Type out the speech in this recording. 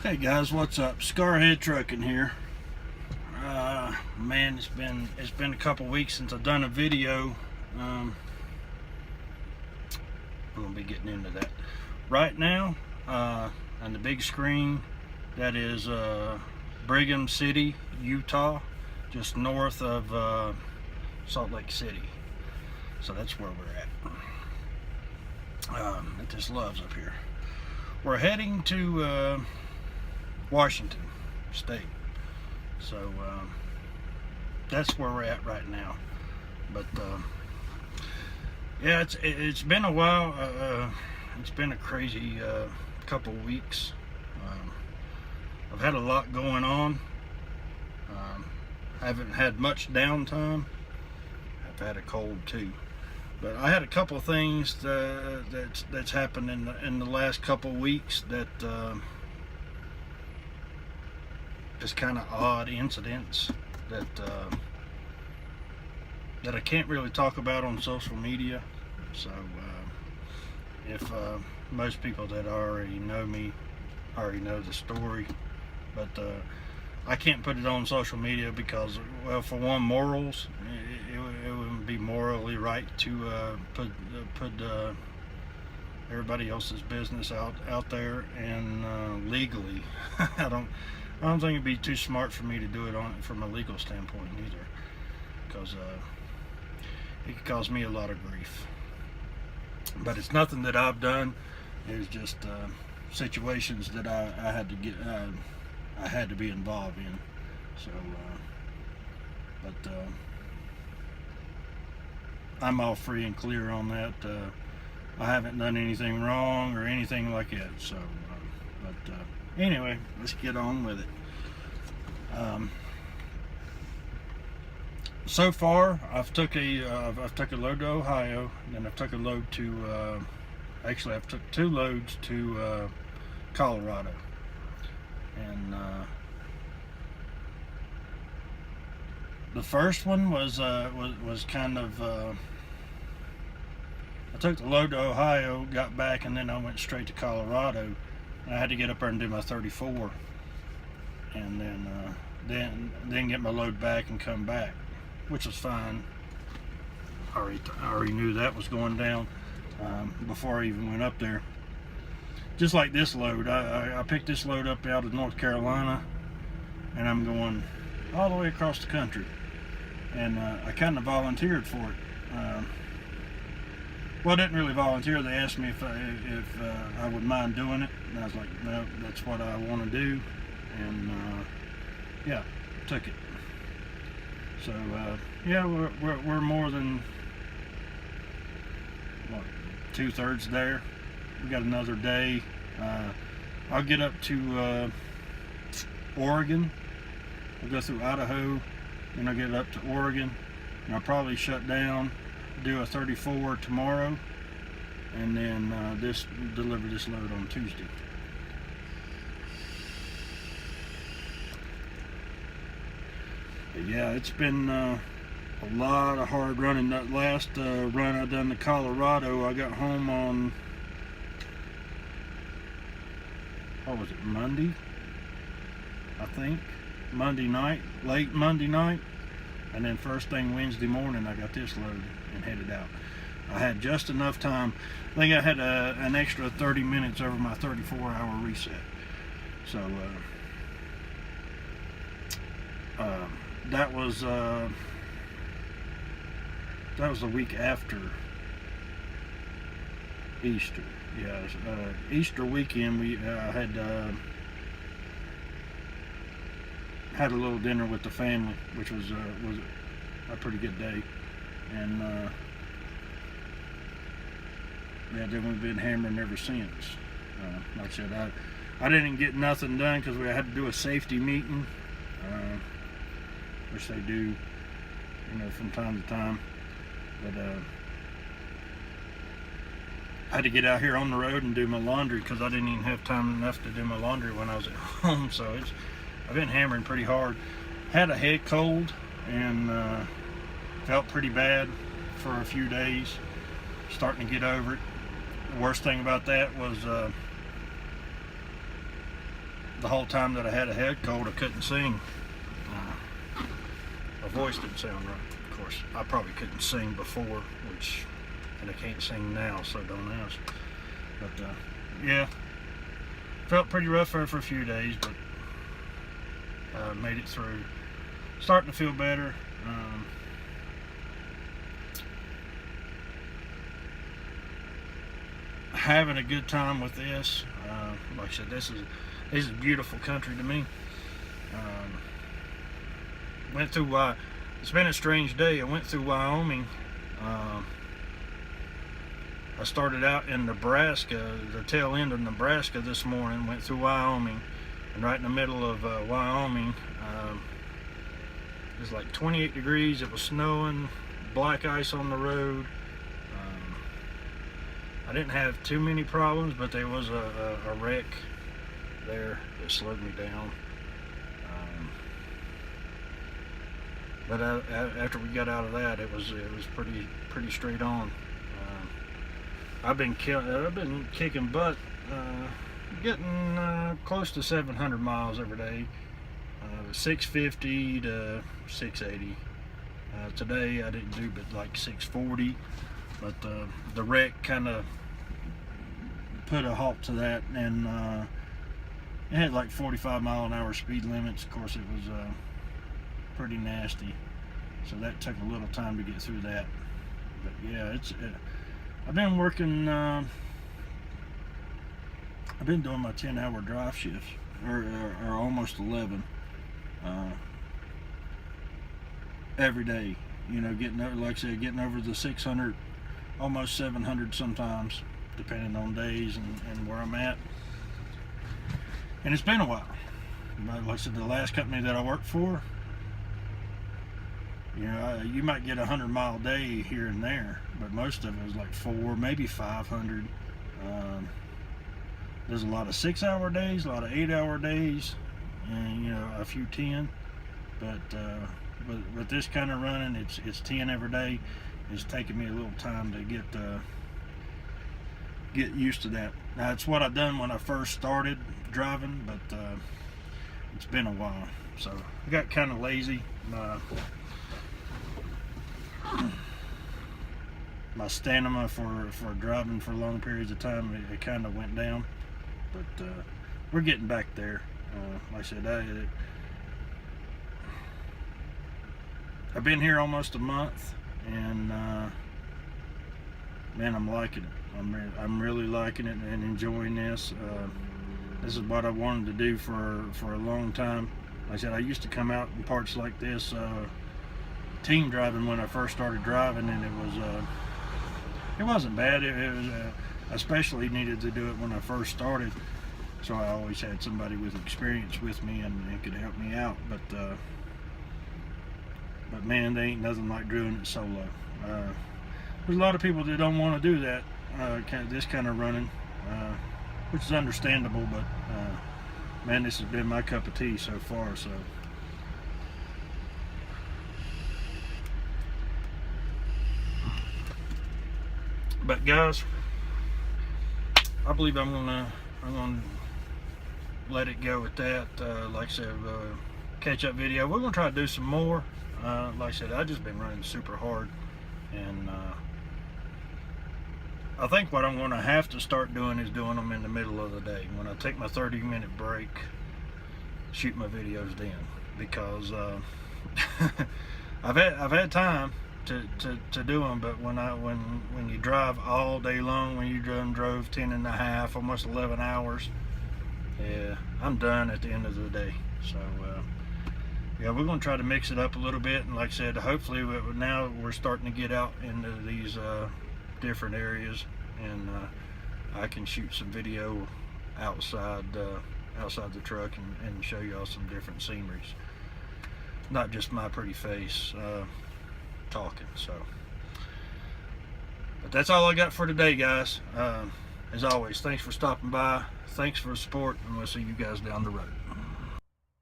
Hey guys, what's up? Scarhead Trucking here. Man, it's been a couple weeks since I've done a video. I'm gonna be getting into that right now. On the big screen, that is Brigham City, Utah, just north of Salt Lake City. So that's where we're at. It just loves up here. We're heading to Washington State. So that's where we're at right now. But yeah, it's been a while. It's been a crazy couple weeks. I've had a lot going on. Haven't had much downtime. I've had a cold too. But I had a couple of things that's happened in the last couple of weeks that just kind of odd incidents that I can't really talk about on social media. So if most people that already know me already know the story, but I can't put it on social media because, well, for one, morals. It wouldn't be morally right to put everybody else's business out there, and legally, I don't think it'd be too smart for me to do it from a legal standpoint either, because it could cause me a lot of grief. But it's nothing that I've done. It's just situations that I had to get. I had to be involved in. So, but I'm all free and clear on that. I haven't done anything wrong or anything like that. So, but anyway, let's get on with it. So far, I've took a load to Ohio, and then I've took a load to. Actually, I've took 2 loads to Colorado, and the first one was kind of. I took the load to Ohio, got back, and then I went straight to Colorado. And I had to get up there and do my 34, and then get my load back and come back, which was fine. I already knew that was going down before I even went up there. Just like this load, I picked this load up out of North Carolina, and I'm going all the way across the country. And I kind of volunteered for it. Well, I didn't really volunteer. They asked me if I would mind doing it, and I was like, no, that's what I want to do. And yeah, took it. So yeah, we're more than what, 2/3 there. We got another day. I'll get up to Oregon. I'll go through Idaho, then I'll get up to Oregon, and I'll probably shut down, do a 34 tomorrow, and then deliver this load on Tuesday. But yeah, it's been a lot of hard running. That last run I done to Colorado, I got home on, what was it, Monday? I think Monday night, late Monday night, and then first thing Wednesday morning I got this load and headed out. I had just enough time. I think I had an extra 30 minutes over my 34-hour reset. So that was the week after Easter. Yeah, Easter weekend we had a little dinner with the family, which was a pretty good day, and yeah, then we've been hammering ever since. Like I said, I didn't get nothing done because we had to do a safety meeting, which they do, from time to time. But I had to get out here on the road and do my laundry because I didn't even have time enough to do my laundry when I was at home. So I've been hammering pretty hard. Had a head cold and felt pretty bad for a few days. Starting to get over it. The worst thing about that was the the whole time that I had a head cold, I couldn't sing. My voice didn't sound right. Of course, I probably couldn't sing before, and I can't sing now, so don't ask. But yeah, felt pretty rough there for a few days, but made it through. Starting to feel better. Having a good time with this. Like I said, this is beautiful country to me. Went through it's been a strange day. I went through Wyoming. I started out in Nebraska, the tail end of Nebraska this morning, went through Wyoming, and right in the middle of Wyoming, it was like 28 degrees, it was snowing, black ice on the road. I didn't have too many problems, but there was a wreck there that slowed me down. But after we got out of that, it was pretty straight on. I've been kicking butt, getting close to 700 miles every day, 650 to 680. Today I didn't do but like 640, but the wreck kind of put a halt to that, and it had like 45-mile-an-hour speed limits. Of course, it was pretty nasty, so that took a little time to get through that. But yeah, I've been working. I've been doing my 10-hour drive shifts, or almost 11, every day. You know, getting over, like I said, getting over the 600, almost 700 sometimes, depending on days and where I'm at. And it's been a while. But like I said, the last company that I worked for, you know, you might get a 100-mile day here and there, but most of it was like 4, maybe 500. There's a lot of 6-hour days, a lot of 8-hour days, and you know, a few 10. But with this kind of running, it's 10 every day. It's taking me a little time to get used to that. Now, it's what I done when I first started driving, but it's been a while, so I got kind of lazy. My stamina for driving for long periods of time, it kind of went down, but we're getting back there. Like I said, I've been here almost a month, and man, I'm liking it. I'm really liking it and enjoying this. This is what I wanted to do for a long time. Like I said, I used to come out in parts like this, team driving when I first started driving, and it wasn't bad. It was I especially needed to do it when I first started, so I always had somebody with experience with me and could help me out. But man, there ain't nothing like doing it solo. There's a lot of people that don't want to do that, this kind of running, which is understandable, but man, this has been my cup of tea so far. So but guys, I believe I'm gonna let it go with that. Like I said, catch up video. We're gonna try to do some more. Like I said, I've just been running super hard, and I think what I'm gonna have to start doing is doing them in the middle of the day. When I take my 30-minute break, shoot my videos then, because I've had time to do them, but when you drive all day long, when you drove 10 and a half, almost 11 hours, yeah, I'm done at the end of the day. So yeah, we're going to try to mix it up a little bit, and like I said, hopefully now we're starting to get out into these different areas, and I can shoot some video outside the truck and show y'all some different sceneries, not just my pretty face talking. So, but that's all I got for today, guys. As always, thanks for stopping by, thanks for the support, and we'll see you guys down the road.